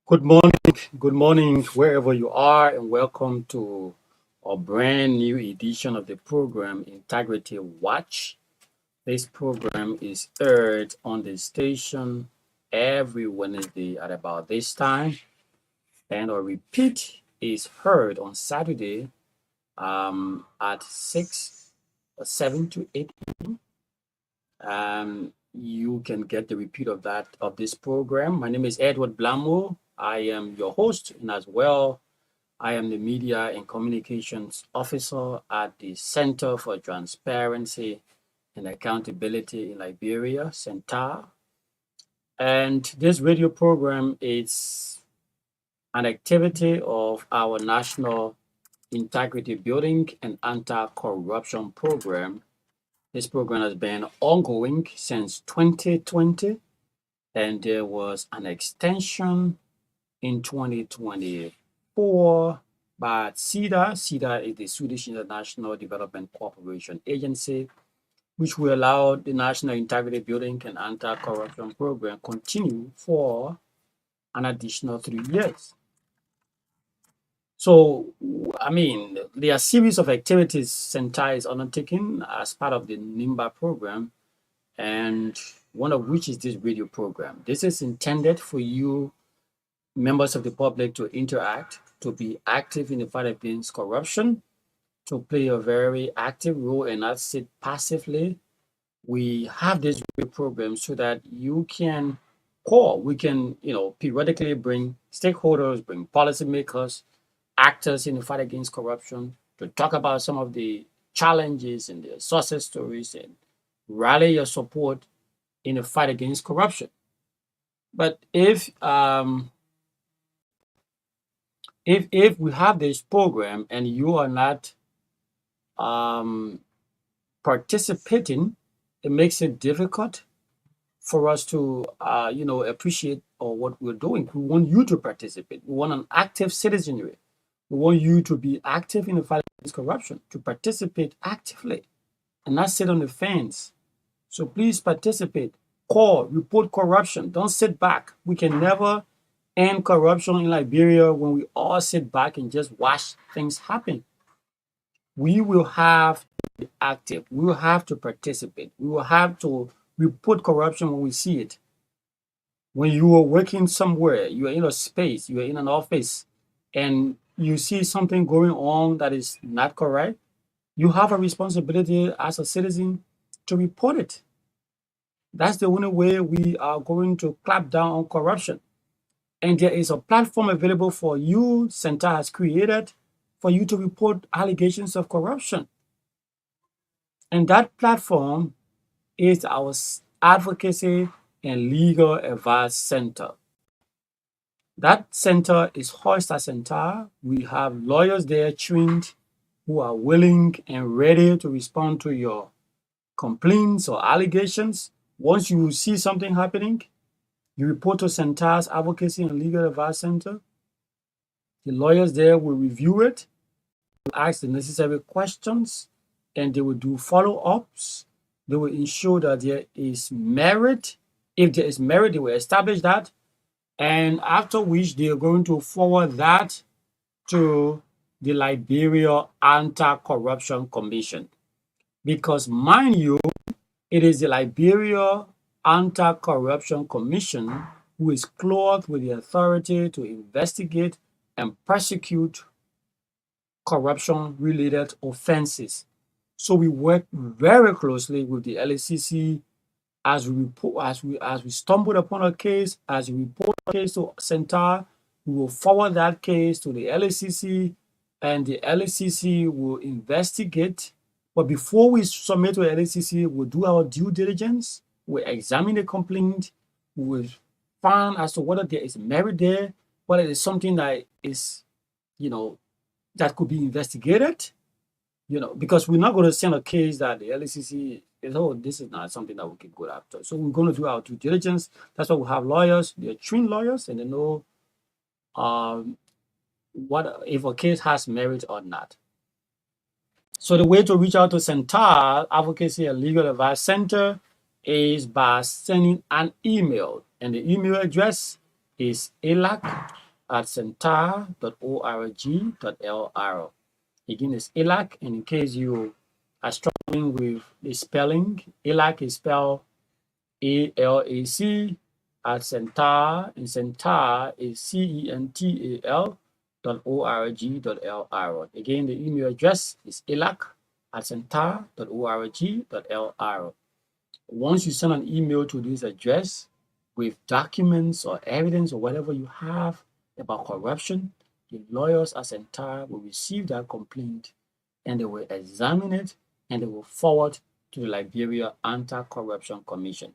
Good morning, wherever you are, and welcome to a brand new edition of the program Integrity Watch. This program is aired on the station every Wednesday at about this time, and a repeat is heard on Saturday at 6 or 7 to 8. You can get the repeat of this program. My name is Edward Blamo. I am your host, and as well, I am the Media and Communications Officer at the Center for Transparency and Accountability in Liberia, CENTAR. And this radio program is an activity of our National Integrity Building and Anti-Corruption Program. This program has been ongoing since 2020, and there was an extension in 2024 by SIDA. SIDA is the Swedish International Development Cooperation Agency, which will allow the National Integrity Building and Anti-Corruption Program continue for an additional 3 years. So, there are a series of activities CENTAR is undertaking as part of the NIMBA program, and one of which is this radio program. This is intended for you, members of the public, to interact, to be active in the fight against corruption, to play a very active role and not sit passively. We have this radio program so that you can call. We can, periodically bring stakeholders, bring policymakers, actors in the fight against corruption to talk about some of the challenges and the success stories and rally your support in the fight against corruption. But if we have this program and you are not um, participating, it makes it difficult for us to appreciate what we're doing. We want you to participate. We want an active citizenry. We want you to be active in the fight against corruption, to participate actively and not sit on the fence. So please participate, call, report corruption. Don't sit back. We can never end corruption in Liberia when we all sit back and just watch things happen. We will have to be active. We will have to participate. We will have to report corruption when we see it. When you are working somewhere, you are in a space, you are in an office, and you see something going on that is not correct, you have a responsibility as a citizen to report it. That's the only way we are going to clamp down on corruption. And there is a platform available for you, CENTAR has created, for you to report allegations of corruption. And that platform is our Advocacy and Legal Advice Center. That center is housed at CENTAR. We have lawyers there trained who are willing and ready to respond to your complaints or allegations. Once you see something happening, you report to CENTAR's Advocacy and Legal Advice Center. The lawyers there will review it, will ask the necessary questions, and they will do follow-ups. They will ensure that there is merit. If there is merit, they will establish that. And after which they are going to forward that to the Liberia Anti-Corruption Commission. Because mind you, it is the Liberia Anti-Corruption Commission who is clothed with the authority to investigate and prosecute corruption-related offenses. So we work very closely with the LACC as we stumble upon a case, as we report a case to CENTAR, we will forward that case to the LACC, and the LACC will investigate. But before we submit to the LACC, we'll do our due diligence, we'll examine the complaint, we will find as to whether there is merit there, whether it is something that is, that could be investigated, because we're not going to send a case that the LACC is, oh, this is not something that we can go after. So we're going to do our due diligence. That's why we have lawyers. They're trained lawyers, and they know what if a case has merit or not. So the way to reach out to CENTAR Advocacy and Legal Advice Center is by sending an email, and the email address is elac@centar.org.lr. Again, it's elac, and in case you are struggling with the spelling, elac is spelled ALAC at Centar, and Centar is CENTAL.org.lr. Again, the email address is elac@centar.org.lr. Once you send an email to this address with documents or evidence or whatever you have about corruption, the lawyers at Centar will receive that complaint and they will examine it and they will forward to the Liberia Anti-Corruption Commission.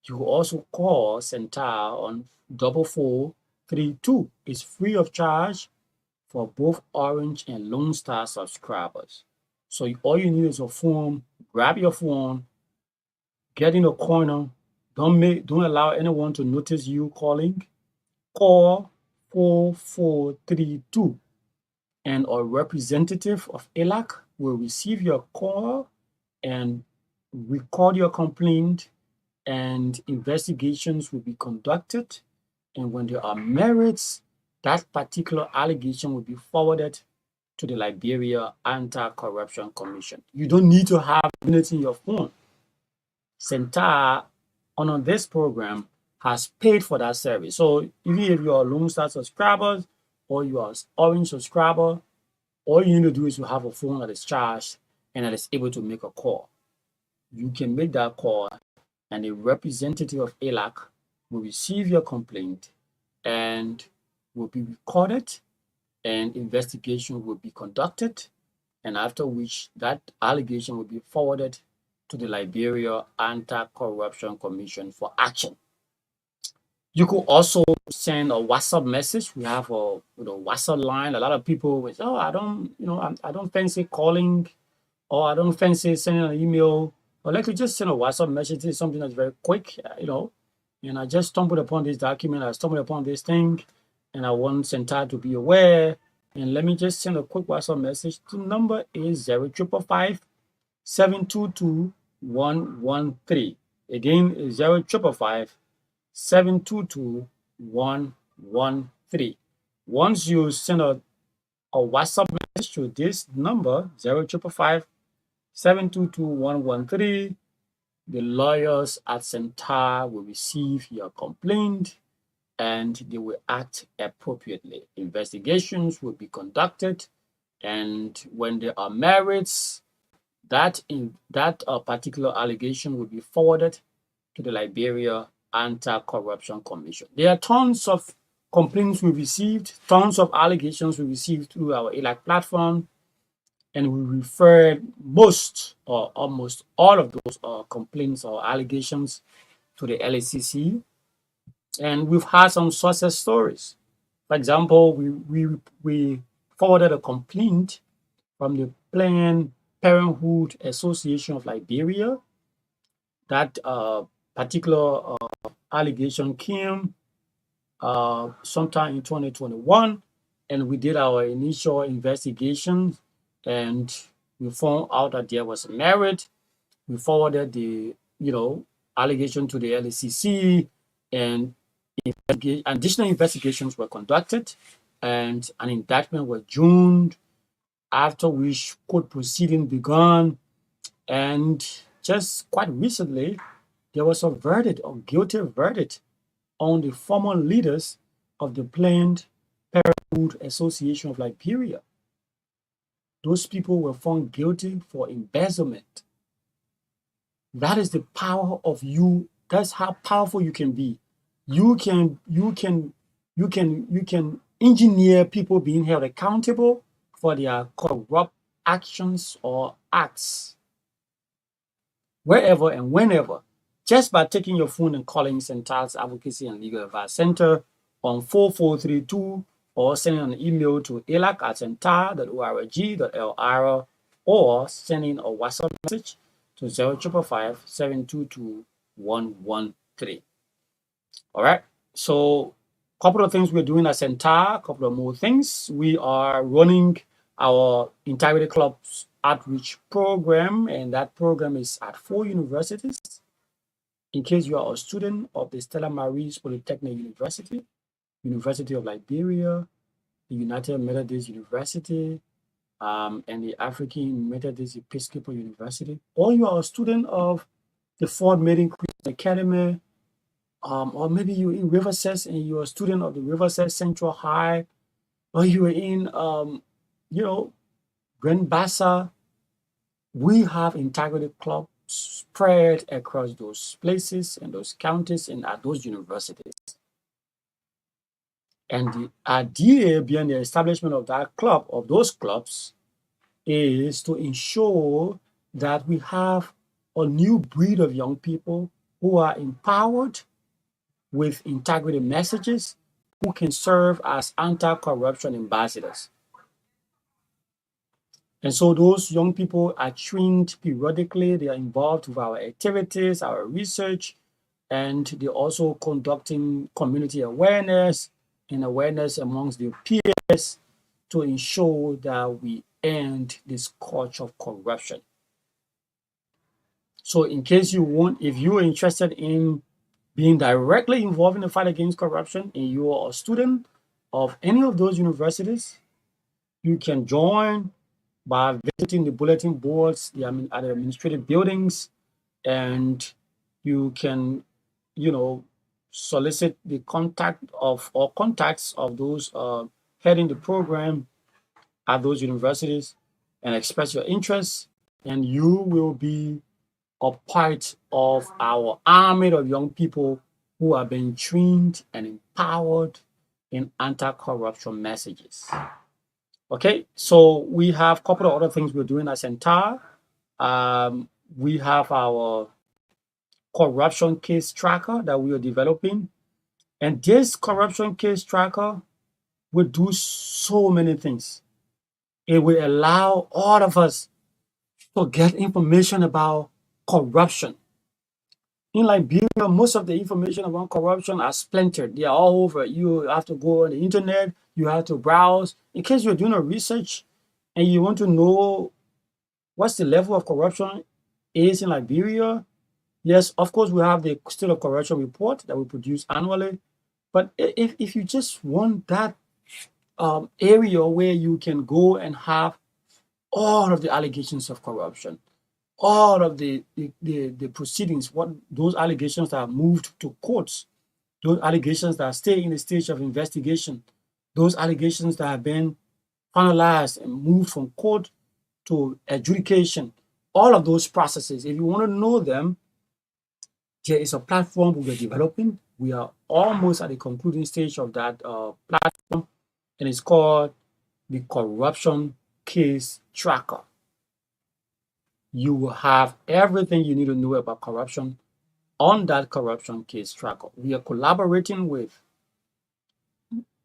You will also call Centar on 4432. It's free of charge for both Orange and Lone Star subscribers. So all you need is a phone. Grab your phone, get in a corner. Don't allow anyone to notice you calling. Call 4432, and a representative of ELAC will receive your call and record your complaint, and investigations will be conducted. And when there are merits, that particular allegation will be forwarded to the Liberia Anti-Corruption Commission. You don't need to have it in your phone. Centar, on this program, has paid for that service. So even if you are a Lone Star subscriber or you are an Orange subscriber, all you need to do is to have a phone that is charged and that is able to make a call. You can make that call, and a representative of ELAC will receive your complaint and will be recorded, and investigation will be conducted, and after which that allegation will be forwarded to the Liberia Anti-Corruption Commission for action. You could also send a WhatsApp message. We have a WhatsApp line. A lot of people will say, "Oh, I don't fancy calling, or I don't fancy sending an email." Or like to just send a WhatsApp message. This is something that's very quick, And I just stumbled upon this document. I stumbled upon this thing, and I want Centar to be aware. And let me just send a quick WhatsApp message. The number is 0555 722 113. Again, 0555 722 113. Once you send a WhatsApp message to this number, 0555 722 113, the lawyers at Centar will receive your complaint and they will act appropriately. Investigations will be conducted, and when there are merits, that particular allegation will be forwarded to the Liberia Anti-Corruption Commission. There are tons of complaints we received, tons of allegations we received through our ELAC platform, and we referred most or almost all of those complaints or allegations to the LACC, and we've had some success stories. For example, we forwarded a complaint from the Planned Parenthood Association of Liberia. That particular allegation came sometime in 2021, and we did our initial investigation, and we found out that there was merit. We forwarded the allegation to the LACC, and additional investigations were conducted, and an indictment was adjourned, after which court proceeding began. And just quite recently, there was a guilty verdict on the former leaders of the Planned Parenthood Association of Liberia. Those people were found guilty for embezzlement. That is the power of you. That's how powerful you can be. You can engineer people being held accountable for their corrupt actions or acts, wherever and whenever, just by taking your phone and calling Centar's Advocacy and Legal Advice Center on 4432, or sending an email to elac@centar.org.lr, or sending a WhatsApp message to 0555 722 113. All right. So a couple of things we're doing at Centar, a couple of more things. We are running our Integrity Club's outreach program, and that program is at 4 universities. In case you are a student of the Stella Maris Polytechnic University, University of Liberia, the United Methodist University, and the African Methodist Episcopal University, or you are a student of the Fort Meade Christian Academy, or maybe you're in Riverside and you're a student of the Riverside Central High, or you are in, you know, Grand Bassa, we have integrity clubs spread across those places and those counties and at those universities. And the idea behind the establishment of that club, of those clubs, is to ensure that we have a new breed of young people who are empowered with integrity messages, who can serve as anti-corruption ambassadors. And so those young people are trained periodically. They are involved with our activities, our research, and they're also conducting community awareness and awareness amongst their peers to ensure that we end this culture of corruption. So in case you want, if you are interested in being directly involved in the fight against corruption and you are a student of any of those universities, you can join by visiting the bulletin boards, the administrative buildings, and you can, you know, solicit the contact of or contacts of those heading the program at those universities and express your interest, and you will be a part of our army of young people who are being trained and empowered in anti-corruption messages. Okay, so we have a couple of other things we're doing as Centar. We have our corruption case tracker that we are developing. And this corruption case tracker will do so many things. It will allow all of us to get information about corruption. In Liberia, most of the information about corruption are splintered. They are all over. You have to go on the internet, you have to browse. In case you're doing a research and you want to know what's the level of corruption is in Liberia, yes, of course, we have the State of Corruption report that we produce annually. But if you just want that area where you can go and have all of the allegations of corruption, all of the proceedings, what those allegations that are moved to courts, those allegations that stay in the stage of investigation, those allegations that have been finalized and moved from court to adjudication, all of those processes, if you want to know them, there is a platform we are developing. We are almost at the concluding stage of that platform, and it's called the Corruption Case Tracker. You will have everything you need to know about corruption on that corruption case tracker. We are collaborating with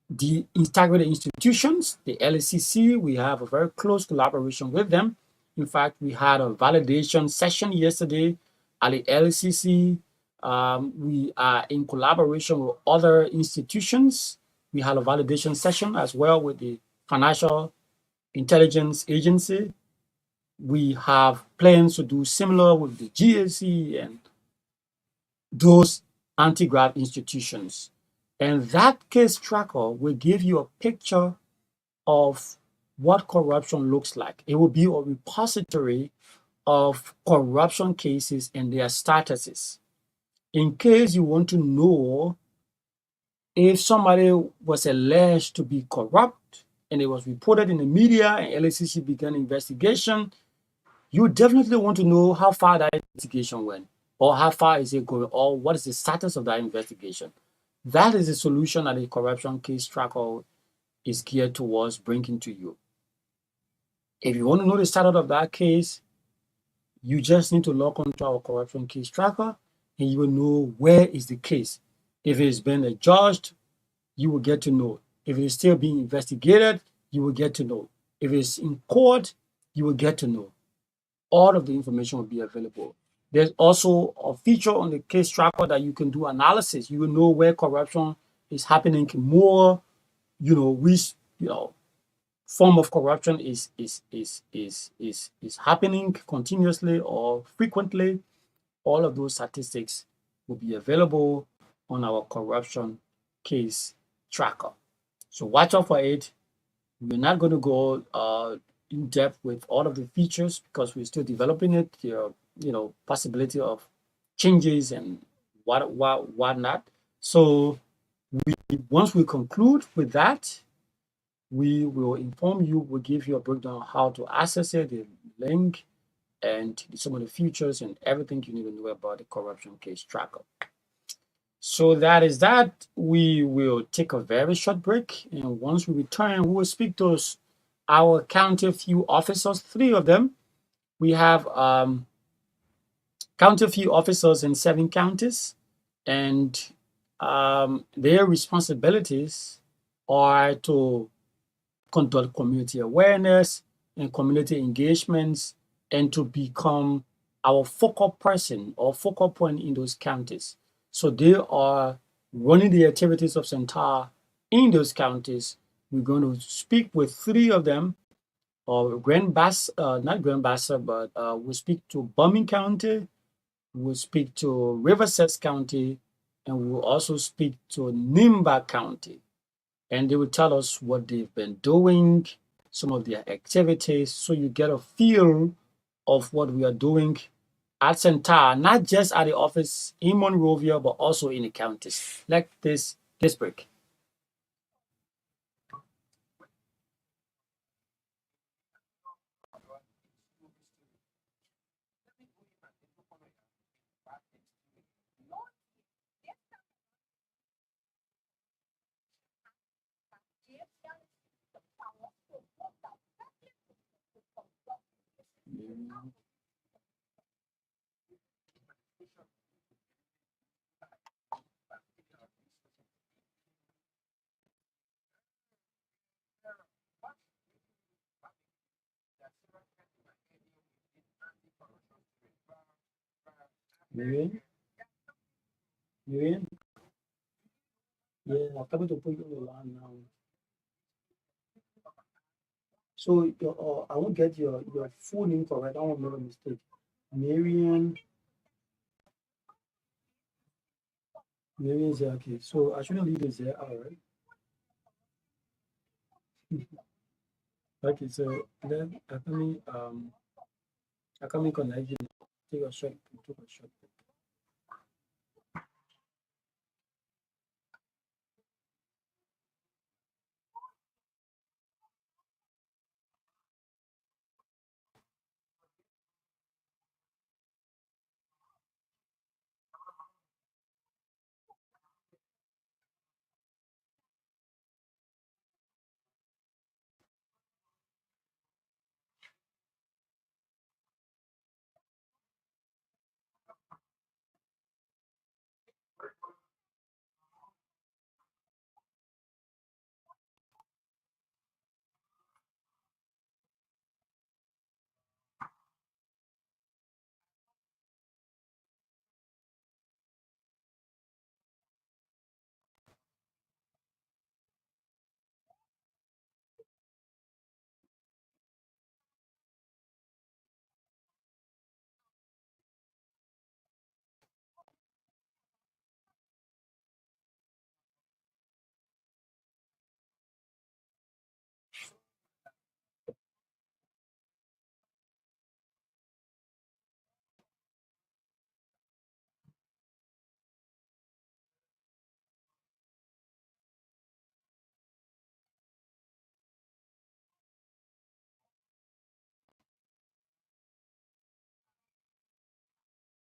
the integrity institutions, the LACC. We have a very close collaboration with them. In fact, we had a validation session yesterday at the LACC. We are in collaboration with other institutions. We had a validation session as well with the Financial Intelligence Agency. We have plans to do similar with the GSE and those anti-graft institutions. And that case tracker will give you a picture of what corruption looks like. It will be a repository of corruption cases and their statuses. In case you want to know if somebody was alleged to be corrupt and it was reported in the media and LACC began investigation, you definitely want to know how far that investigation went, or how far is it going, or what is the status of that investigation. That is the solution that the corruption case tracker is geared towards bringing to you. If you want to know the status of that case, you just need to log on to our corruption case tracker and you will know where is the case. If it has been adjudged, you will get to know. If it is still being investigated, you will get to know. If it's in court, you will get to know. All of the information will be available. There's also a feature on the case tracker that you can do analysis. You will know where corruption is happening more, which form of corruption is happening continuously or frequently. All of those statistics will be available on our corruption case tracker. So watch out for it. We're not going to go in depth with all of the features because we're still developing it. There are, possibility of changes and what not. So once we conclude with that, we will inform you. We'll give you a breakdown of how to access it, the link, and some of the features and everything you need to know about the corruption case tracker. So that is that. We will take a very short break, and once we return, we will speak to our county few officers, three of them. We have county few officers in 7 counties, and their responsibilities are to conduct community awareness and community engagements and to become our focal person or focal point in those counties. So they are running the activities of Centaur in those counties. We're going to speak with three of them, or not Grand Bassa, but we'll speak to Bumming County, we'll speak to Riverside County, and we'll also speak to Nimba County. And they will tell us what they've been doing, some of their activities, so you get a feel of what we are doing at Centaur, not just at the office in Monrovia, but also in the counties, like this break. Miriam, Miriam, yeah, I'm coming to put you on the line now. So I won't get your full name correct. I won't make a mistake. Marian, Marian Zaki. So I shouldn't leave this there, all right? Okay, so then I come in connect you. Take a short, take a short.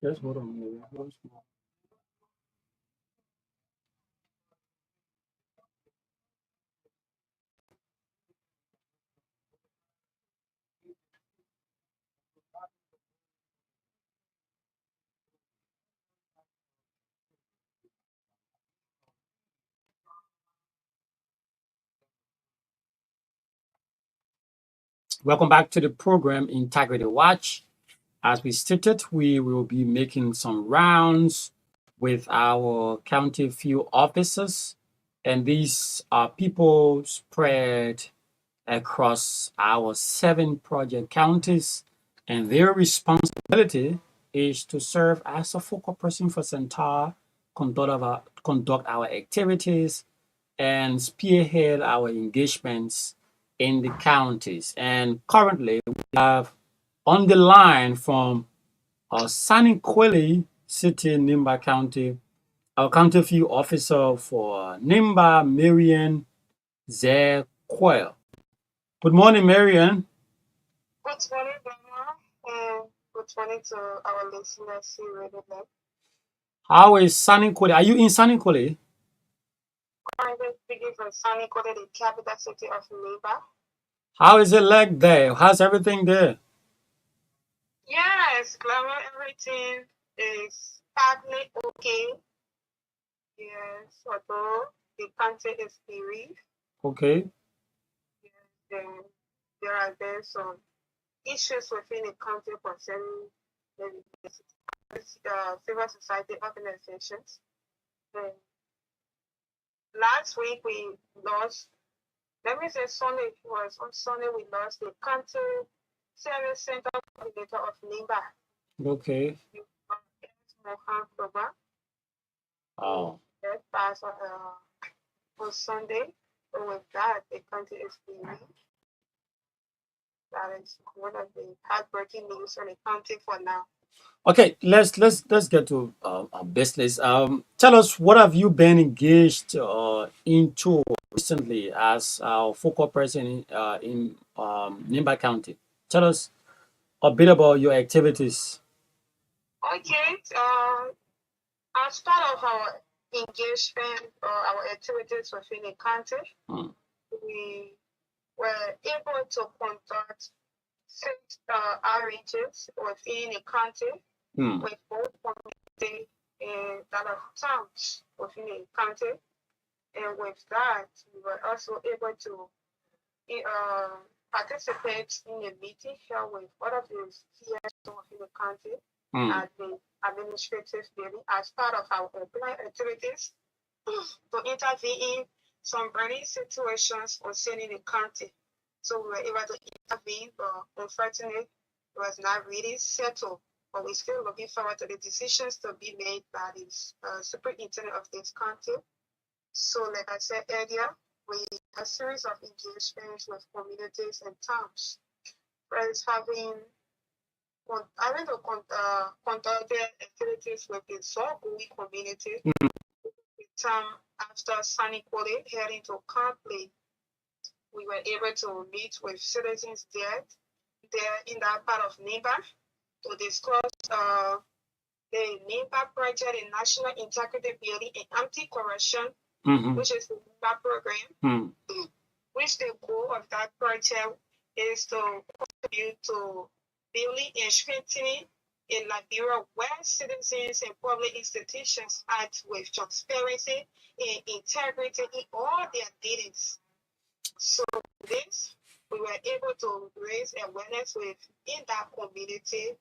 Just hold on, Marian. Once more. Welcome back to the program Integrity Watch. As we stated, we will be making some rounds with our county field officers, and these are people spread across our 7 project counties, and their responsibility is to serve as a focal person for Centaur, conduct our activities, and spearhead our engagements in the counties. And currently, we have on the line from Saniquelli City, Nimba County, our county field officer for Nimba, Marian Zequel. Good morning, Marian. Good morning, Daniel, and good morning to our listeners here in the How is Saniquelli? Are you in Saniquelli? currently speaking from Saniquelli, the capital city of Nimba. How is it like there? How's everything there? Yes, glamour, everything is partly okay. Yes, although the country is bereaved, Okay. yes, then there are there some issues within the country concerning the civil society organizations. And last week we lost. Let me say Sunday was on Sunday we lost the county service center coordinator of Nimba. Okay. Mohan Proba. Oh. That passed on Sunday. So with that, the country is being that is one of the heartbreaking news on the country for now. Okay, let's get to our business. Tell us what have you been engaged into recently as our focal person in Nimba County. Tell us a bit about your activities. Okay, as part of our engagement or our activities within the country, Hmm. we were able to conduct six outreaches within the country Hmm. with both community and that of towns within the country. And with that, we were also able to uh, participate in a meeting here with all of the CS within the country Hmm. at the administrative building as part of our open activities to intervene in some burning situations concerning the county. So we were able to intervene, but unfortunately, it was not really settled. But we're still looking forward to the decisions to be made by the superintendent of this county. So, like I said earlier, we have a series of engagements with communities and towns. Whereas having to conduct activities with the Zogui community, time after Saniquelli heading to Campley, we were able to meet with citizens there in that part of Nimba to discuss the Nimba project, the National Integrity Building and Anti-Corruption, which is the Nimba program, which the goal of that project is to contribute to building and strengthening a Liberia where citizens and public institutions act with transparency and integrity in all their dealings. So this, we were able to raise awareness within that community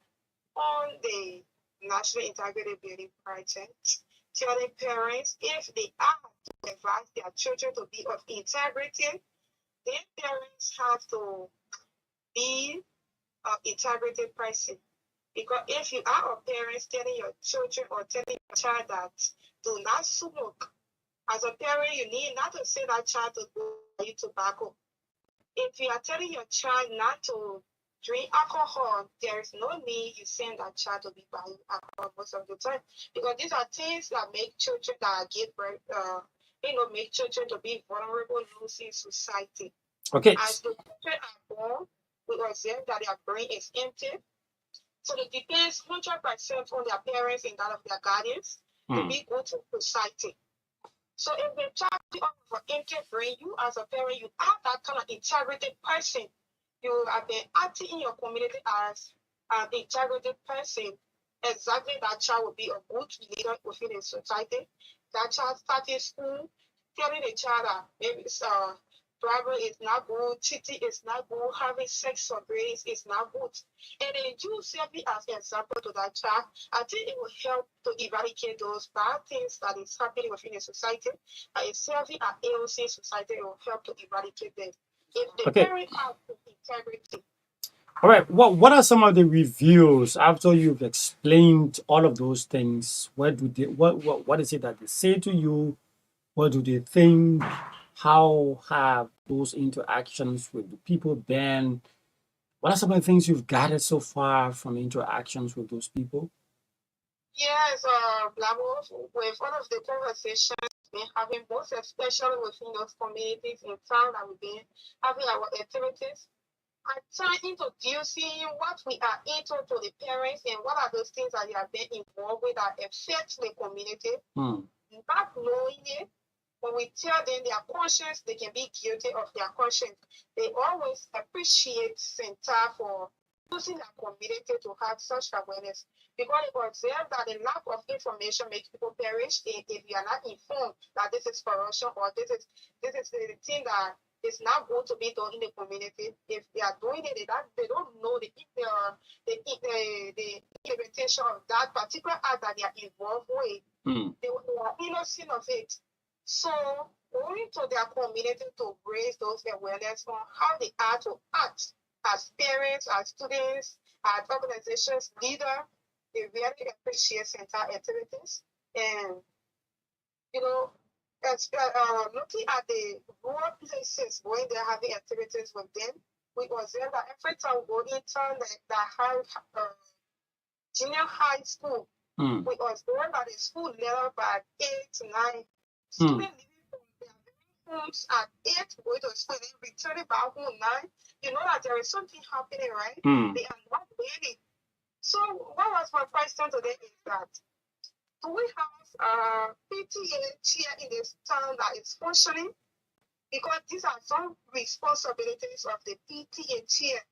on the National Integrity Building Project, telling parents if they are to advise their children to be of integrity, their parents have to be an integrity person. Because if you are a parent telling your children or telling your child that do not smoke, as a parent, you need not to say that child to go buy tobacco. If you are telling your child not to drink alcohol, there is no need you send that child to be buying alcohol most of the time. Because these are things that make children that give birth, make children to be vulnerable losing society. Okay. As the children are born, we observe that their brain is empty. So it depends 100% on their parents and that of their guardians to be good to society. So if the child of an empty brain, you as a parent, you are that kind of integrated person. You have been acting in your community as an integrated person. Exactly, that child will be a good leader within the society. That child starting school, telling the child that maybe it's bribery is not good, cheating is not good, having sex or grades is not good. And then you serve it as an example to that child. I think it will help to eradicate those bad things that is happening within the society. By serving at AOC society, it will help to eradicate them. If the parent has integrity. All right. What are some of the reviews after you've explained all of those things? What is it that they say to you? What do they think? How have those interactions with the people been? What are some of the things you've gathered so far from interactions with those people? Yes, Blamos, with all of the conversations we've been having, most especially within those communities in town that we've been having our activities, I try introducing what we are into to the parents and what are those things that they have been involved with that affect the community. Not knowing it, when we tell them their conscience, they can be guilty of their conscience. They always appreciate Center for using their community to have such awareness. Because they observe that the lack of information makes people perish if you are not informed that this is corruption or this is the thing that is not going to be done in the community. If they are doing it, they don't know the implementation of that particular act that they are involved with. They are innocent of it. So going to their community to raise those awareness on how they are to act as parents, as students, as organizations, leader, they really appreciate Center activities. And, you know, looking at the rural places when they're having activities with them, we observe that every time we go into the high, junior high school, we observe that the school level by 8, 9, students living from their homes at 8 going to school and returning back home 9. You know that there is something happening, right? They are not ready. So what was my question today is that do we have a PTA chair in this town that is functioning? Because these are some responsibilities of the PTA chair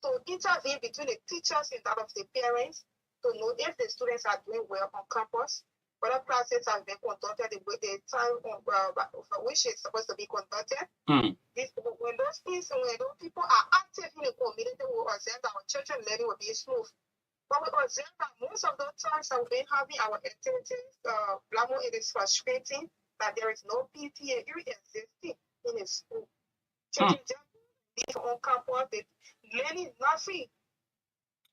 to intervene between the teachers and that of the parents to know if the students are doing well on campus, whether classes have been conducted the time for which it's supposed to be conducted. When those people are active in the community, we observe that our children learning will be smooth. But we observe that most of those times that we've been having our activities, Blamo, it is frustrating that there is no PTA existing in the school. Children just on campus, they learning nothing.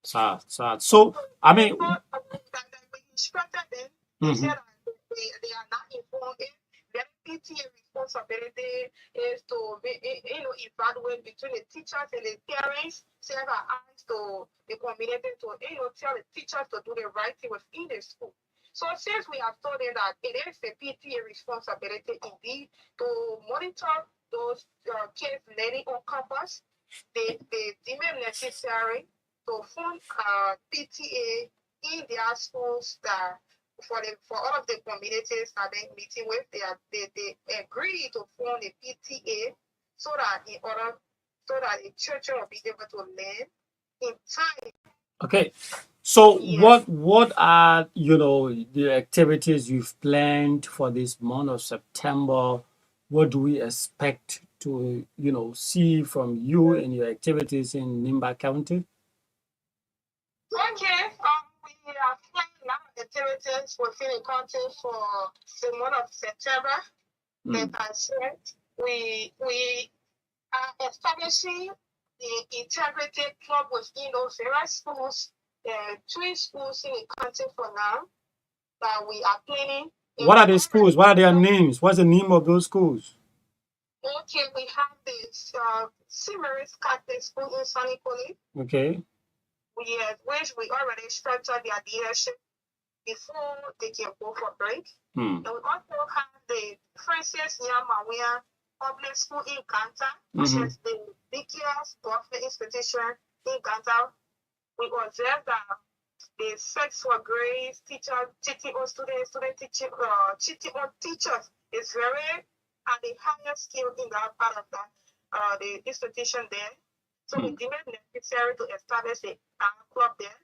Sad. So, I mean, we instructed them, they said that they are not informed. Their PTA responsibility is to evaluate between the teachers and the parents, serve our eyes to the community to tell the teachers to do the right thing within the school. So since we have told them that it is the PTA responsibility indeed to monitor those kids learning on campus, they deem it necessary to form PTA in their schools that for all of the communities that they're meeting with, they agree to form a PTA so that the children will be able to learn in time. okay. So what are the activities you've planned for this month of September? What do we expect to see from you and your activities in Nimba County? Okay, we are planning a lot of activities within the county for the month of September. Like I said, we are establishing the integrated club within those various schools, 3 schools in the county for now that we are planning. What are the schools? What are their names? What's the name of those schools? Okay, we have this Simaris Catholic School in Sunny College. Okay. Which we already structured their leadership before they can go for break. And we also have the Francis Nyamawea Public School in Ganta, which is the biggest government institution in Ganta. We observe that the sex for grades, cheating on students, cheating on teachers is very at the highest scale in that part of the institution there. So we deem it necessary to establish a club there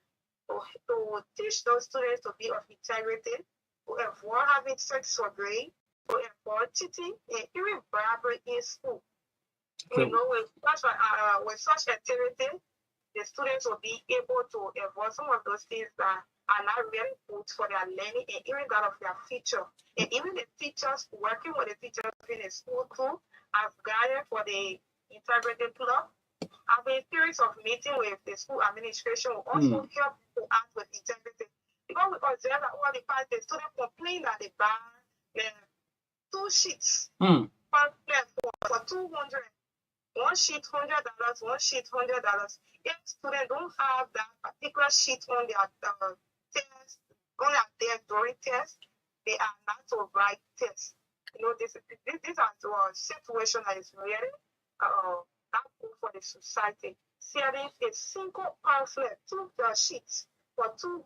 to teach those students to be of integrity, to avoid having sex for grade, to avoid cheating, and even bribery in school. Okay. With such activity, the students will be able to avoid some of those things that are not really good for their learning and even that of their future. And even the teachers, working with the teachers in the school too, have guided for the integrated club. Having a series of meetings with the school administration will also help to act with integrity. Because we observe that all the time the students complain that the 2 sheets. Mm. Pamphlet for 200. One sheet $100, one sheet $100. If students don't have that particular sheet on their test, on their desk during test, they are not to write test. This is a situation that is really not good for the society. Selling a single pamphlet, 2 sheets for 200.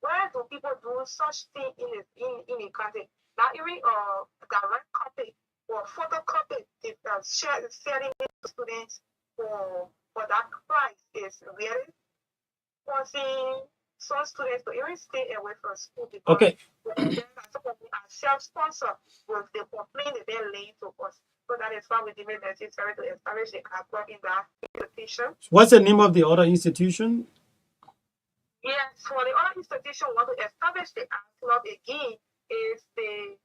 Where do people do such thing in a country? Not even direct copy or photocopy selling it to students for that price is really causing some students to even stay away from school because Okay. some of them are self-sponsored with the complaint that they're laying to us. So that is why we deem it necessary to establish the club in that institution. What's the name of the other institution? Yes, for the other institution, we want to establish the club again is the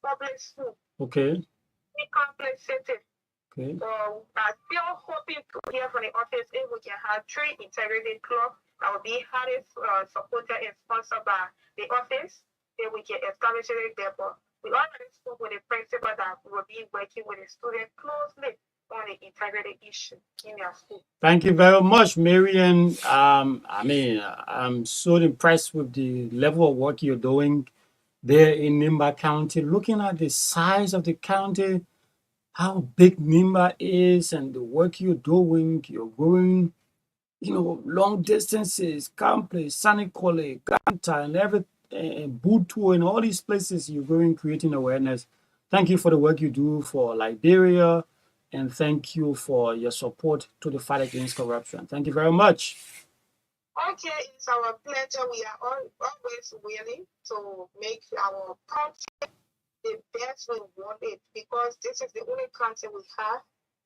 public school. Okay. In Complex City. Okay. I'm still hoping to hear from the office if we can have 3 integrated clubs that will be highly supported and sponsored by the office. Then we can establish it there. But we already spoke with the principal that we will be working with the student closely on the integrated issue in their school. Thank you very much, Marian. I'm so impressed with the level of work you're doing there in Nimba County. Looking at the size of the county, how big Nimba is, and the work you're doing, you're going, long distances, Campley, Sanikole, Ganta, and Butu, and all these places you're going, creating awareness. Thank you for the work you do for Liberia, and thank you for your support to the fight against corruption. Thank you very much. Okay, it's our pleasure. We are always willing to make our country the best we want it because this is the only country we have.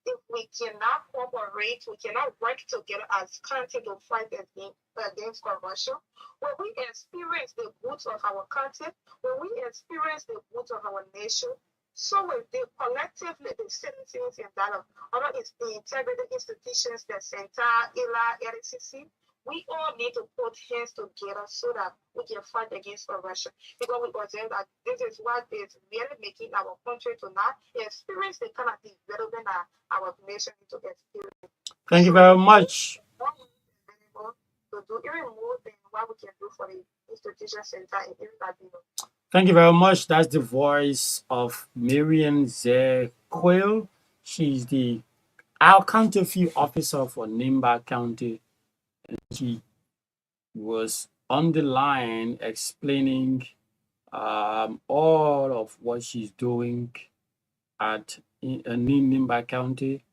If we cannot cooperate, we cannot work together as country to fight against corruption. When we experience the goods of our country, when we experience the goods of our nation, so will they collectively, the citizens and that of other integrated institutions, the Center, ILA, LCC, we all need to put hands together so that we can fight against corruption. Because we observe that this is what is really making our country to not experience the kind of development that our nation needs to experience. Thank you very much. To do even more than what we can do for the institution center and even that. Thank you very much. That's the voice of Marian Zequil. She's our county fee officer for Nimba County. And she was on the line explaining all of what she's doing in Nimba County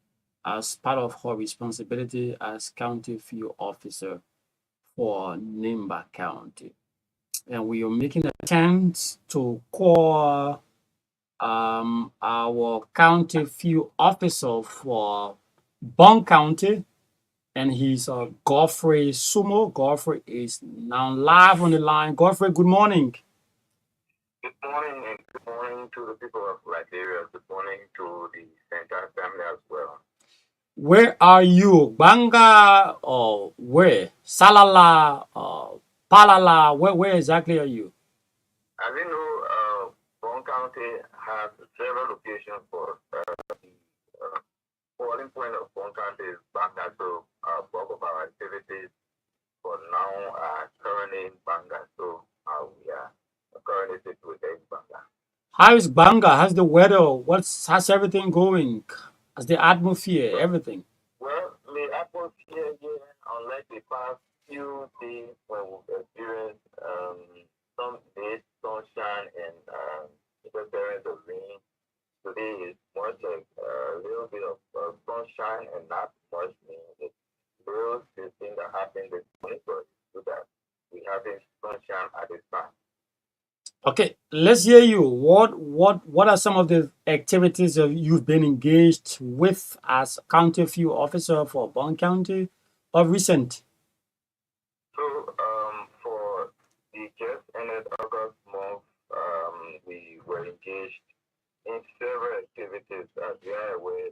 as part of her responsibility as county fee officer for Nimba County. And we are making attempts to call our county field officer for Bong County, and he's Godfrey Sumo. Godfrey is now live on the line. Godfrey, good morning. Good morning, and good morning to the people of Liberia. Good morning to the Center family as well. Where are you? Banga or where? Salala or Palala? Where exactly are you? As you know, Bong County has several locations for the polling point of Bong County is Banga. So bulk of our activities for now are currently in Banga. So we are currently situated in Banga. How is Banga? How's the weather? How's everything going? How's the atmosphere? Everything? Well, the atmosphere here, unlike the past few days when we've experienced some days sunshine and interference of rain, today is more like a little bit of sunshine and not much rain. It's real the thing that happened this morning, but so that we having sunshine at this time. Okay, let's hear you. What are some of the activities that you've been engaged with as county field officer for Bond County of recent? So for the just ended August month, we were engaged in several activities as we are aware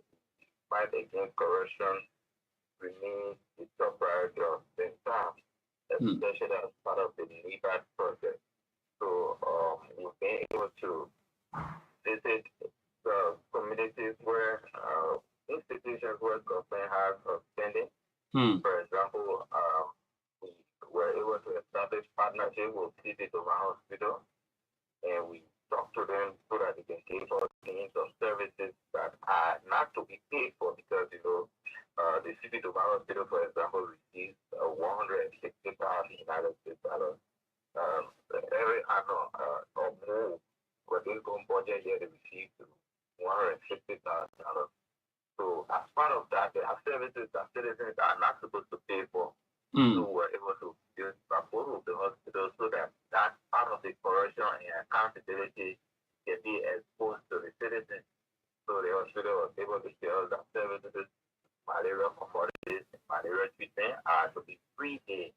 fight against corruption remains the top priority of the staff, especially as part of the NEBAT project. So we've been able to visit the communities where institutions where government has spending. For example, we were able to establish partnership with City Toma Hospital, and we talk to them so that they can give us things of services that are not to be paid for because the City Toma Hospital, for example, receives $160,000 United States dollars every annual or more. But they go budget here, they receive $150,000. So as part of that, there are services that citizens are not supposed to pay for. So we're able to use support of the hospital so that that part of the corruption and accountability can be exposed to the citizens. So the hospital was able to tell that services, malaria commodities, malaria treatment are to be free. We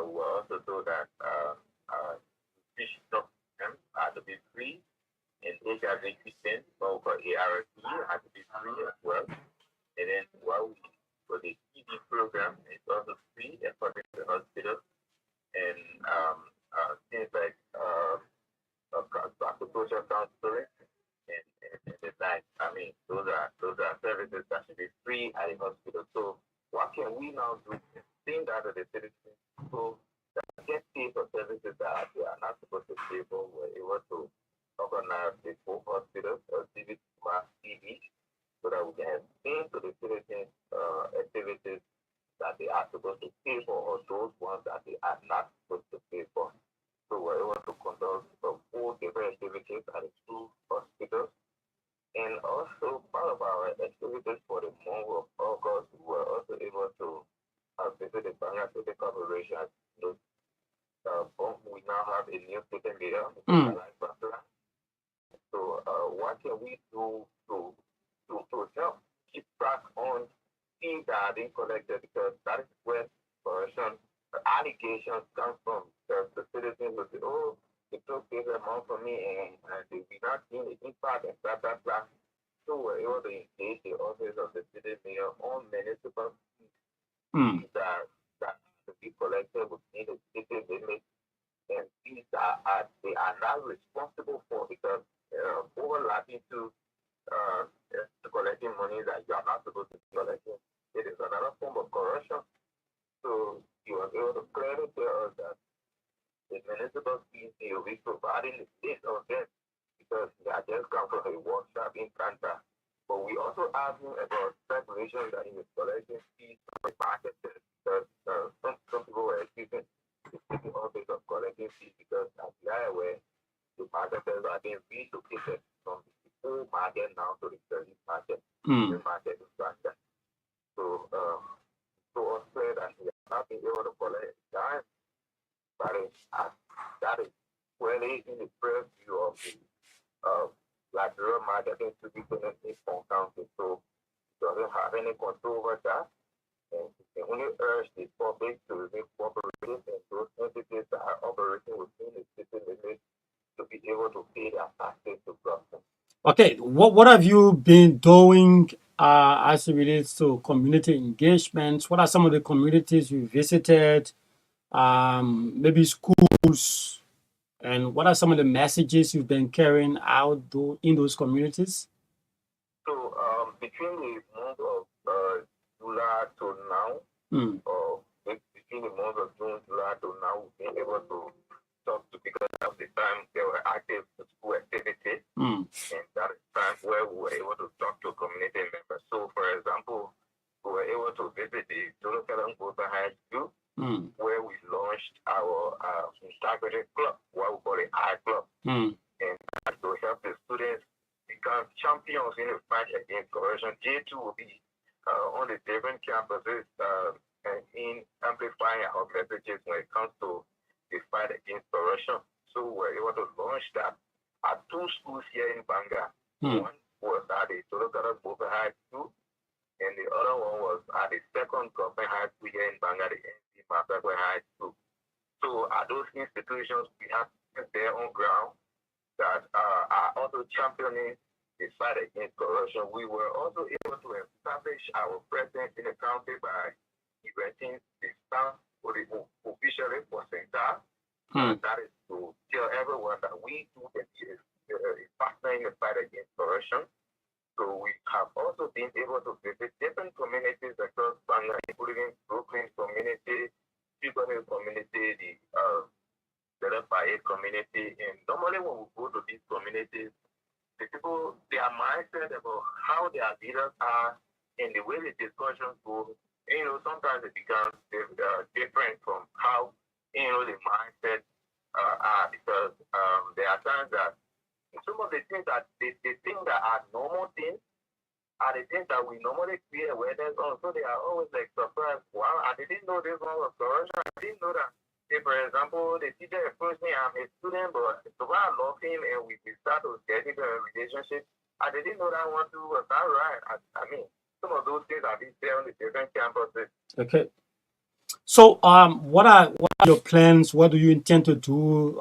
were also told that fish doctors are to be free, and HIV treatment for ART are to be free as well. And then for the TB program, it's also free according to the hospital. And things like social counseling and the like. I mean, those are services that should be free at the hospital. So what can we now do? Think that the citizens so that get paid for services that they are not supposed to pay for. We're able to organize the full hospitals or TV so that we can explain to the citizens activities that they are supposed to pay for or those ones that they are not supposed to pay for. So we're able to conduct four different activities at the two hospitals. And also part of our activities for the month of August, we were also able to visit the Banga City Corporation. We now have a new city leader, So what can we do to help keep track on things that are being collected, because that is where corruption allegations come from. Because the citizens will say, oh, they took this amount from me and they did not see the impact and blah, blah, blah. So we're able to engage the office of the city mayor on municipal fees that to be collected within the city limits, and fees that they are not responsible for because overlapping to collecting money that you are not supposed to be collecting. It is another form of corruption. So you are able to clearly tell us that the municipal fees will be providing the list of them because they are just come from a workshop in Kanta. But we also ask them about regulations that he was collecting fees from the market because some people were accusing the city office of collecting fees because as we are aware, the marketers are being relocated from the old market now to the service market. The market is Kanta. So us clear that we are not being able to collect time, but that is clearly in the purview of the Liberia marketing to be connected from county. So it doesn't have any control over that. And we can only urge the public to remain cooperative and those entities that are operating within the city limits to be able to pay their taxes to government. Okay, what have you been doing as it relates to community engagements? What are some of the communities you visited? Maybe schools, and what are some of the messages you've been carrying out in those communities? So between the month of July to now, or between the month of June, July to now, we've been able to talk to, because of the time they were active school activities, and that is time where we were able to talk to community members. So, for example, we were able to visit the Tolokalan Bosa High School, where we launched our integrity club, what we call the I Club, and to help the students become champions in the fight against corruption. J2 will be on the different campuses and in amplifying our messages when it comes to the fight against corruption. So we're able to launch that at two schools here in Banga. One was at the Tolokalan Bosa High School, and the other one was at the second government high school here in Banga, the NC Masakwe High School. So at those institutions, we have their own ground that are also championing the fight against corruption. We were also able to establish our presence in the county by erecting the stamp for the officially for Senta. That is to tell tell everyone that we do a partner in the fight against corruption. So we have also been able to visit different communities across Bangladesh, including Brooklyn community, Chico Hill community, the Fayette community. And normally when we go to these communities, the people, their mindset about how their leaders are and the way the discussions go, sometimes it becomes different from how, the mindset are, because there are times that some of the things that they think that are normal things are the things that we normally create awareness on. So they are always like surprised. Wow, I didn't know this one was corruption. I didn't know that. Say, for example, the teacher approached me, I'm a student, but so I love him and we start to get into a relationship. I didn't know that one too was not right. I mean, some of those things are being said on the different campuses. Okay. So, what are your plans? What do you intend to do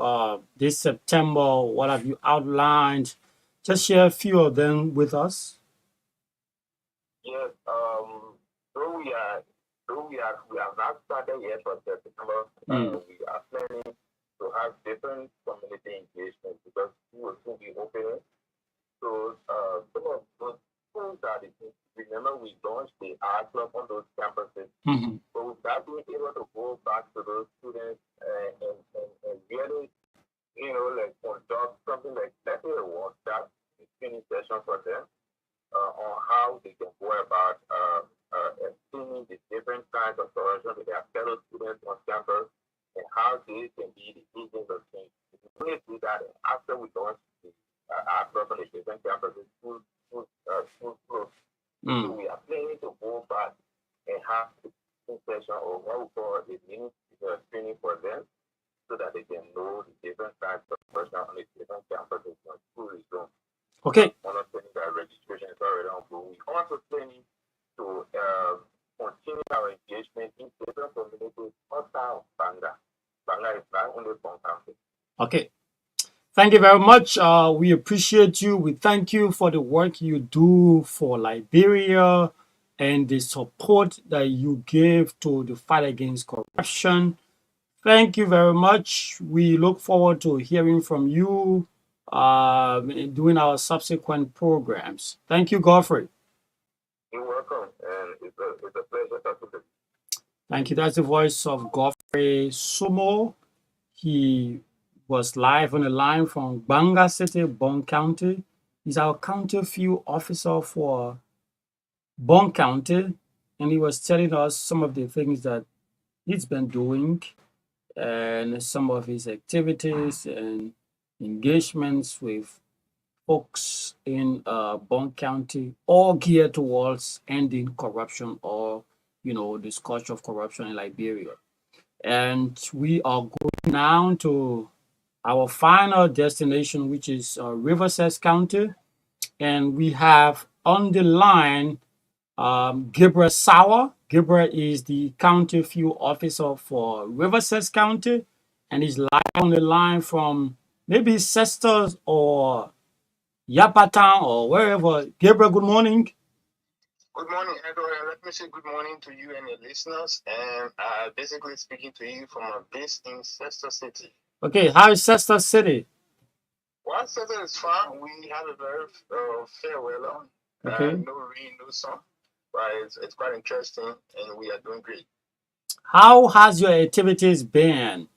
this September? What have you outlined? Just share a few of them with us. Yes, though we have not started yet for September. We are planning to have different community engagements because we will soon be opening. So some of those schools that remember we launched the art club on those campuses. Mhm. But without being able to go back to those students and really, like conduct something like let's say a workshop, a training session for them on how they can go about explaining the different kinds of corruption with their fellow students on campus and how they can be the agents of change. We only do that after we launch the art club on the different campuses, schools. So Mm. we are planning to go back and have a training session or what we call a mini training for them so that they can know the different types of corruption on the different campuses when school is done. Okay. One of the that registration is already on board. We also planning to continue our engagement in different communities outside of Banga. Banga is not only from County. Okay. Thank you very much. We appreciate you. We thank you for the work you do for Liberia and the support that you give to the fight against corruption. Thank you very much. We look forward to hearing from you during our subsequent programs. Thank you, Godfrey. You're welcome, and it's a pleasure talking to you. Thank you. That's the voice of Godfrey Sumo. He was live on the line from Banga City, Bong County. He's our county field officer for Bong County, and he was telling us some of the things that he's been doing and some of his activities and engagements with folks in Bong County, all geared towards ending corruption or, the scourge of corruption in Liberia. And we are going now to our final destination, which is Riverside County. And we have on the line Gabriel Sauer. Gabriel is the county field officer for Riverside County, and he's live on the line from maybe Cestus or Yapatan or wherever. Gabriel, good morning. Good morning, Edward. Let me say good morning to you and your listeners. And basically speaking to you from a base in Cestus City. Okay, how is Cestus City? Well, Cestus is fine. We have a very fair weather. Okay. No rain, no sun. But it's quite interesting, and we are doing great. How has your activities been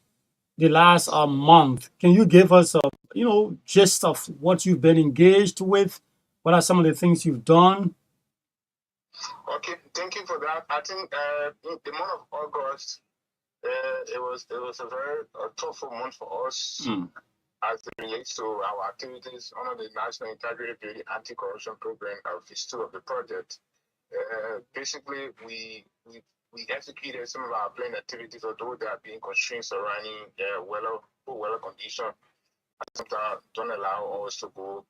the last month? Can you give us a gist of what you've been engaged with? What are some of the things you've done? Okay, thank you for that. I think in the month of August, it was a very tough month for us as it relates to our activities under the National Integrity Building Anti-Corruption Program, phase 2 of the project. Basically, we executed some of our planned activities, although they are being constrained surrounding poor weather condition. Sometimes don't allow us to go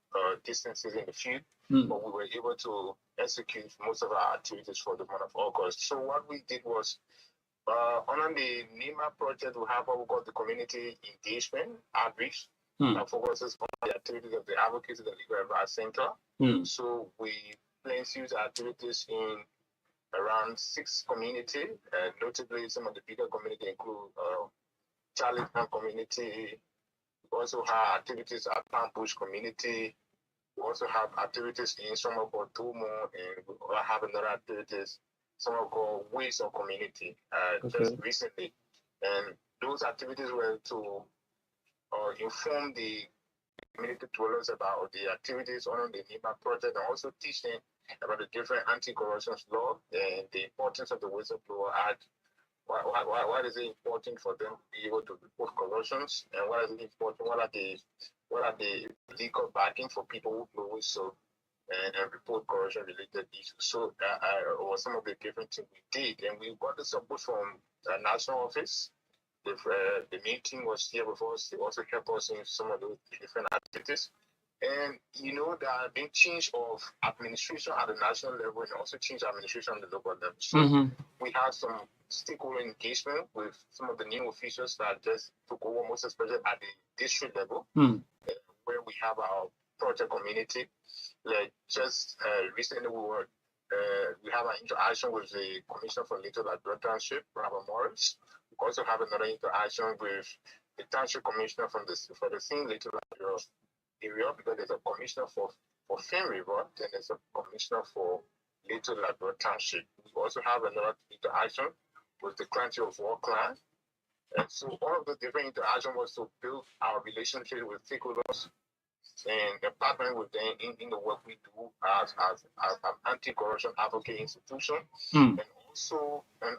distances in the field, but we were able to execute most of our activities for the month of August. So what we did was, under the NEMA project, we have what we call the community engagement outreach that focuses on the activities of the Advocacy of the Legal Advice Center. So we plan to use activities in around 6 communities, notably some of the bigger communities include Charlottetown community, also have activities at Palm Bush community. We also have activities in some called Tumo, and we have another activities, some called Ways of Community, just recently. And those activities were to inform the community dwellers about the activities on the NEMA project, and also teach them about the different anti-corruption law and the importance of the Whistleblower Act. Why is it important for them to be able to report corruptions, and what is it important? What are the legal backing for people who blow whistle and report corruption related issues? So or some of the different things we did, and we got the support from the national office. The main team was here with us. They also helped us in some of those different activities. And you know, there have been change of administration at the national level and also change administration at the local level. So we had some stakeholder engagement with some of the new officials that just took over, most especially at the district level, where we have our project community. Like just recently, we have an interaction with the Commissioner for Little Ladera Township, Robert Morris. We also have another interaction with the Township Commissioner for the same Little Ladera area, because there's a commissioner for Finn River, then there's a commissioner for Little Ladera Township. We also have another interaction with the Clancy of War Clan. And so all of the different interaction was to build our relationship with stakeholders and the partner with them in the work we do as an anti-corruption advocate institution, and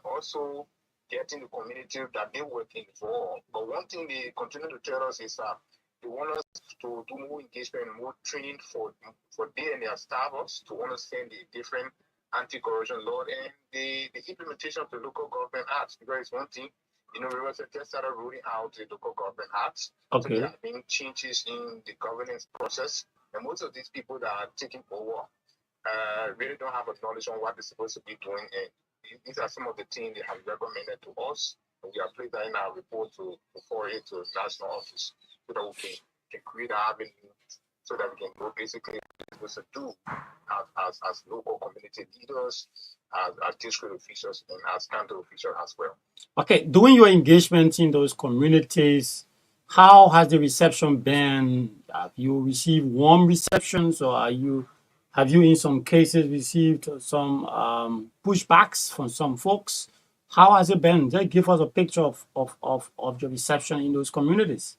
also getting the community that they work involved. But one thing they continue to tell us is that they want us to do more engagement and more training for they and their staffers to understand the different anti-corruption law and the implementation of the local government acts. Because it's one thing, you know, River State just started rolling out the local government acts. So there have been changes in the governance process, and most of these people that are taking over really don't have a knowledge on what they're supposed to be doing. And these are some of the things they have recommended to us, and we have placed that in our report to forward it to the national office so that we can create an avenue so that we can go basically what we're supposed to do as local community leaders, as district officials, and as county officials as well. Okay, doing your engagement in those communities, how has the reception been? Have you received warm receptions, or have you in some cases received some pushbacks from some folks? How has it been? Just give us a picture of the reception in those communities.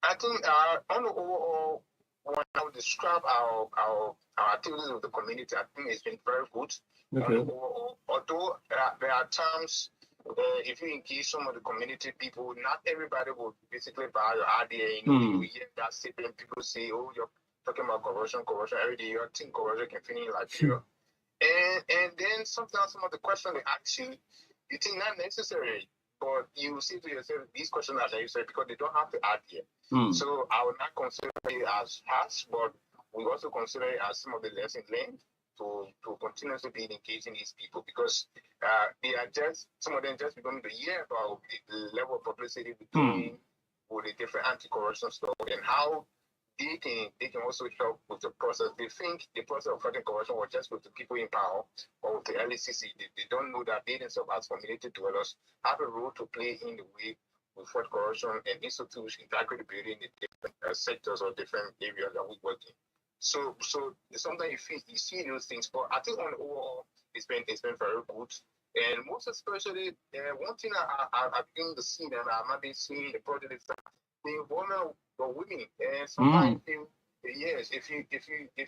I think on the overall, when I would describe our activities with the community, I think it's been very good. Okay. Although there are times if you engage some of the community people, not everybody will basically buy your idea. You know, you hear that statement, people say, "Oh, you're talking about corruption every day. You think corruption can finish in Liberia." And then sometimes some of the questions they ask you think not necessary. But you say to yourself, these questions are necessary because they don't have to add here. So I would not consider it as harsh, but we also consider it as some of the lessons learned to continuously be engaging these people, because they are just, some of them just beginning to hear about the level of publicity we're doing with the different anti-corruption stuff and how they can also help with the process. They think the process of fighting corruption was just with the people in power or with the LECC. They don't know that they themselves as community dwellers have a role to play in the way we fight corruption and institute integrity in the different sectors or different areas that we work in. So sometimes you see those things, but I think on the overall it's been very good. And most especially, one thing I begin to see that I might be seeing the project is the involvement of women. And sometimes if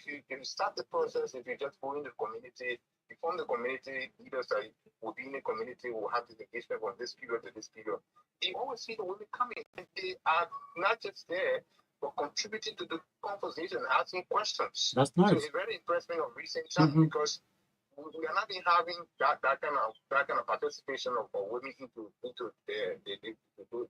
you start the process, if you just go in the community, you form the community leaders that will be in the community, will have this engagement from this period to this period. You always see the women coming, and they are not just there, but contributing to the conversation, asking questions. That's nice. So it's very impressive of recent times because we are not been having that kind of participation of women into the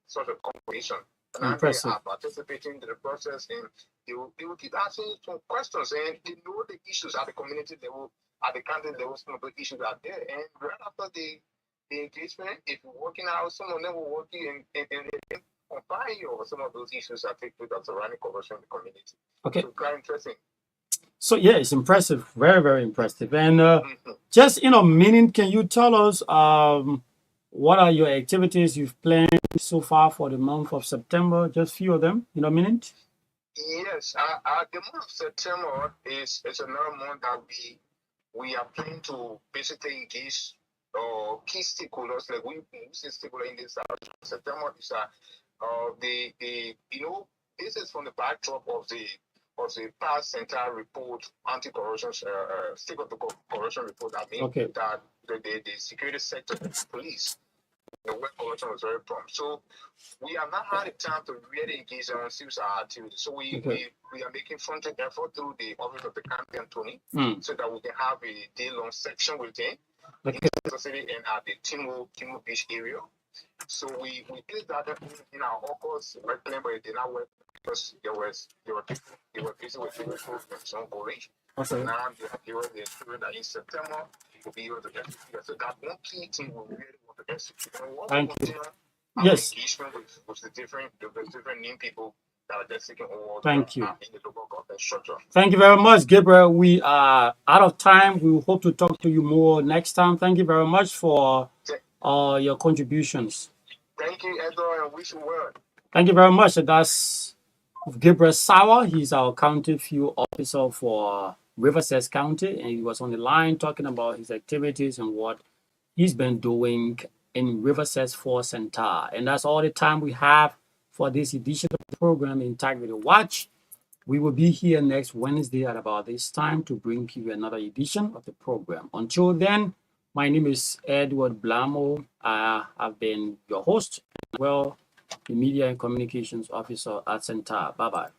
sort of conversation. And they are participating in the process, and they will keep asking some questions, and they know the issues at the community level, at the county level, some of the issues are there. And right after the engagement, if you're working out, some of them will work in compare you over some of those issues that take place surrounding corruption in the community. Okay. So quite interesting. So yeah, it's impressive, very, very impressive. And just in a minute, can you tell us what are your activities you've planned so far for the month of September? Just a few of them in a minute. Yes, the month of September is another month that we are planning to basically engage key stakeholders. Like we see stakeholders in this September is this is from the backdrop of the past center report, anti-corruption state of the corruption report. I mean that the security sector, the police, where corruption was very prompt. So we have not had a time to really engage on civil activities. So we are making front-end effort through the office of the county Tony, so that we can have a day-long section within in the city and at the Timo Beach area. So we did that in our August plan, but it did not work because they were busy with different programs ongoing. So now they were that in September we'll be able to execute. So that one key thing we really want to execute. Thank you. Yes. Engagement with the different new people that are just taking over. Thank you. In the local government structure. Thank you very much, Gabriel. We are out of time. We hope to talk to you more next time. Thank you very much for your contributions. Thank you, Edgar, and wish you well. Thank you very much. That's Gabriel Sawa. He's our county field officer for Riverside County, and he was on the line talking about his activities and what he's been doing in Riverside Force Center. And that's all the time we have for this edition of the program, Integrity Watch. We will be here next Wednesday at about this time to bring you another edition of the program. Until then, my name is Edward Blamo. I've been your host, the Media and Communications Officer at Center. Bye-bye.